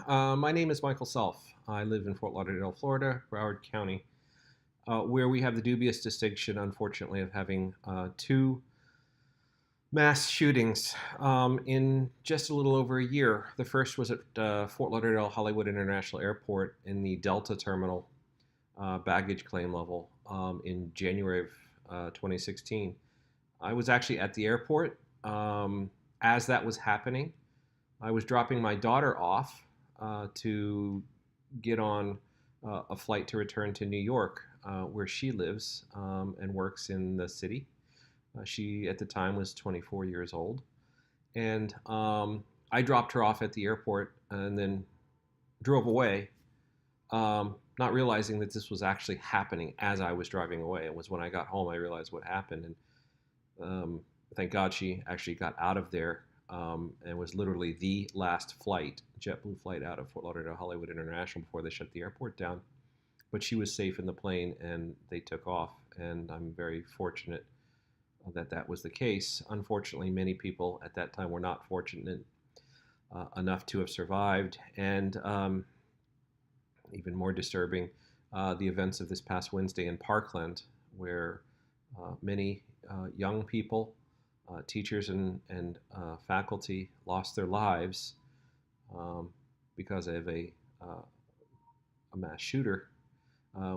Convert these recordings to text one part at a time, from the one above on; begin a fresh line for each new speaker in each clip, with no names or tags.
My name is Michael Self. I live in Fort Lauderdale, Florida, Broward County, where we have the dubious distinction, unfortunately, of having two mass shootings in just a little over a year. The first was at Fort Lauderdale Hollywood International Airport in the Delta Terminal baggage claim level in January of 2016. I was actually at the airport as that was happening. I was dropping my daughter off to get on a flight to return to New York, where she lives and works in the city. She, at the time, was 24 years old. And I dropped her off at the airport and then drove away, not realizing that this was actually happening as I was driving away. It was when I got home I realized what happened. And thank God she actually got out of there and was literally the last flight, JetBlue flight out of Fort Lauderdale Hollywood International before they shut the airport down. But she was safe in the plane and they took off. And I'm very fortunate that that was the case. Unfortunately, many people at that time were not fortunate enough to have survived. And even more disturbing, the events of this past Wednesday in Parkland, where many young people, teachers and faculty lost their lives because of a mass shooter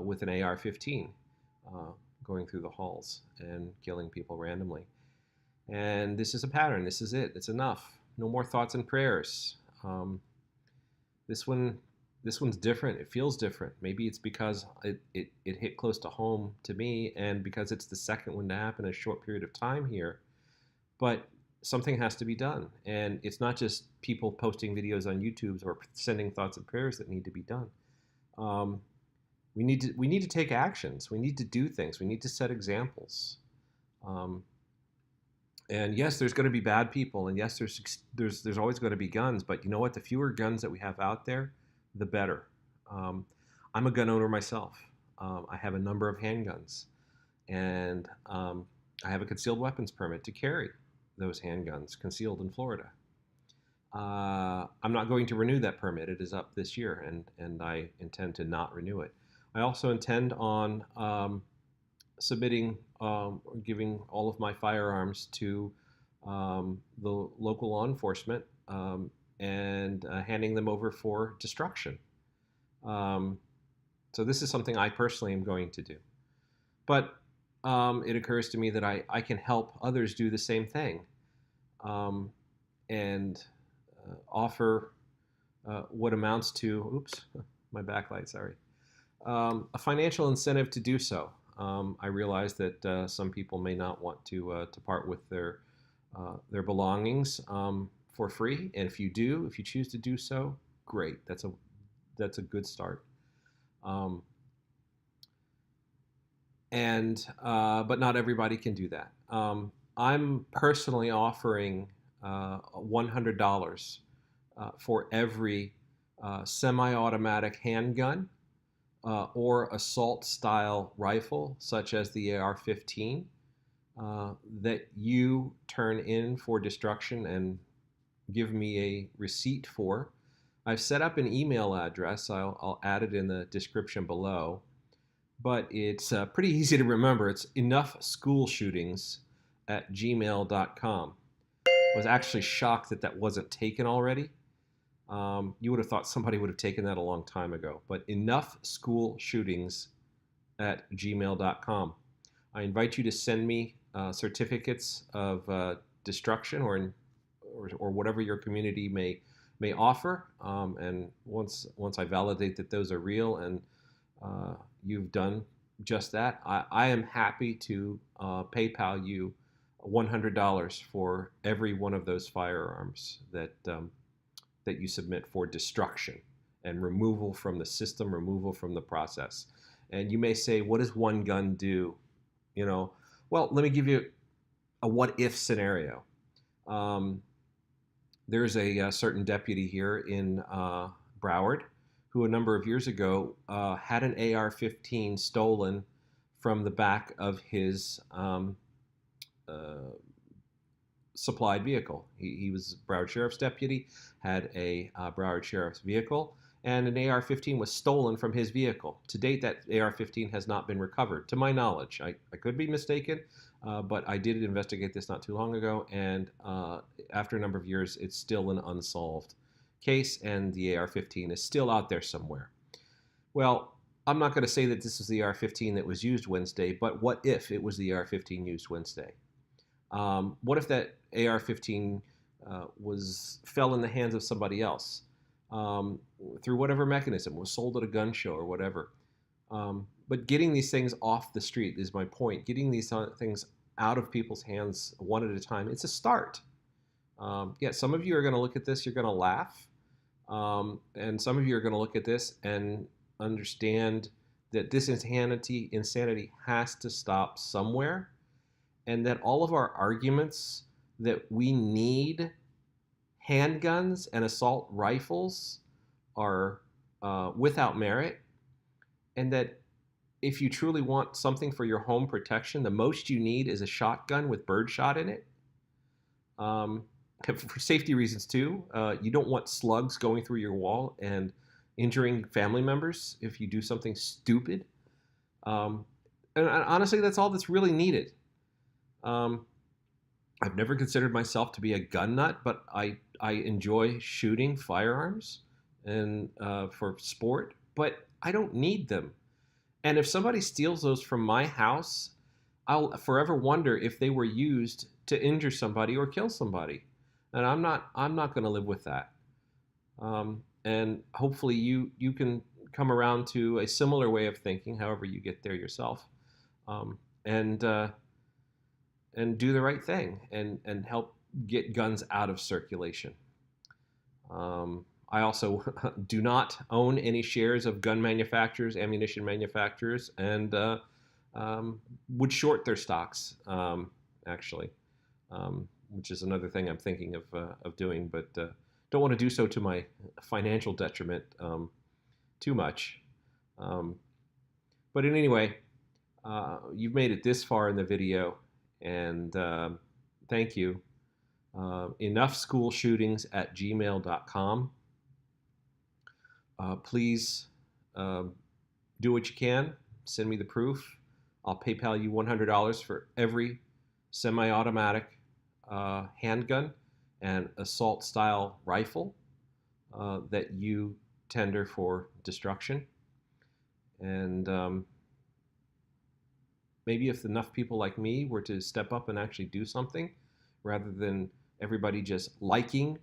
with an AR-15 going through the halls and killing people randomly. And this is a pattern. This is it. It's enough. No more thoughts and prayers. This one's different. It feels different. Maybe it's because it hit close to home to me, and because it's the second one to happen in a short period of time here. But something has to be done, and it's not just people posting videos on YouTube or sending thoughts and prayers that need to be done. We need to take actions. We need to do things. We need to set examples. And yes, there's going to be bad people, and yes, there's always going to be guns. But you know what? The fewer guns that we have out there, the better. I'm a gun owner myself. I have a number of handguns, and I have a concealed weapons permit to carry those handguns concealed in Florida. I'm not going to renew that permit. It is up this year, and I intend to not renew it. I also intend on submitting, giving all of my firearms to the local law enforcement and handing them over for destruction. So this is something I personally am going to do. But it occurs to me that I can help others do the same thing and offer what amounts to, oops, my backlight, sorry, a financial incentive to do so. I realize that some people may not want to part with their belongings for free, and if you choose to do so, great. That's a good start. But not everybody can do that. I'm personally offering $100 for every semi-automatic handgun or assault-style rifle, such as the AR-15, that you turn in for destruction and give me a receipt for. I've set up an email address. I'll add it in the description below. But it's pretty easy to remember. It's EnoughSchoolShootings@gmail.com. I was actually shocked that that wasn't taken already. You would have thought somebody would have taken that a long time ago. But EnoughSchoolShootings@gmail.com. I invite you to send me certificates of destruction or whatever your community may offer. And once I validate that those are real and you've done just that, I am happy to PayPal you $100 for every one of those firearms that you submit for destruction and removal from the system, removal from the process. And you may say, what does one gun do? Well, let me give you a what-if scenario. There's a certain deputy here in Broward who a number of years ago had an AR-15 stolen from the back of his supplied vehicle. He was Broward Sheriff's deputy, had a Broward Sheriff's vehicle, and an AR-15 was stolen from his vehicle. To date, that AR-15 has not been recovered, to my knowledge. I could be mistaken, but I did investigate this not too long ago, and after a number of years, it's still an unsolved case, and the AR-15 is still out there somewhere. Well, I'm not going to say that this is the AR-15 that was used Wednesday, but what if it was the AR-15 used Wednesday? What if that AR-15 fell in the hands of somebody else through whatever mechanism, was sold at a gun show or whatever? But getting these things off the street is my point. Getting these things out of people's hands one at a time, it's a start. Yeah, some of you are going to look at this, you're going to laugh. And some of you are going to look at this and understand that this insanity has to stop somewhere, and that all of our arguments that we need handguns and assault rifles are without merit, and that if you truly want something for your home protection, the most you need is a shotgun with birdshot in it. For safety reasons too, you don't want slugs going through your wall and injuring family members if you do something stupid. And honestly, that's all that's really needed. I've never considered myself to be a gun nut, but I enjoy shooting firearms and for sport, but I don't need them. And if somebody steals those from my house, I'll forever wonder if they were used to injure somebody or kill somebody. And I'm not going to live with that. And hopefully you can come around to a similar way of thinking, however you get there yourself, and do the right thing and help get guns out of circulation. I also do not own any shares of gun manufacturers, ammunition manufacturers, and would short their stocks, actually. Which is another thing I'm thinking of doing, but don't want to do so to my financial detriment too much. But in any way, you've made it this far in the video, and thank you. EnoughSchoolShootings@gmail.com. Please do what you can. Send me the proof. I'll PayPal you $100 for every semi-automatic handgun and assault-style rifle that you tender for destruction. And maybe if enough people like me were to step up and actually do something, rather than everybody just liking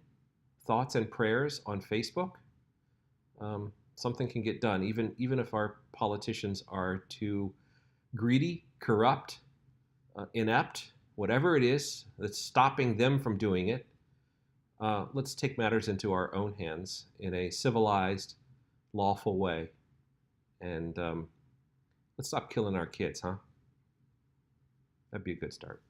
thoughts and prayers on Facebook, something can get done, even if our politicians are too greedy, corrupt, inept, whatever it is that's stopping them from doing it. Let's take matters into our own hands in a civilized, lawful way, and let's stop killing our kids, huh? That'd be a good start.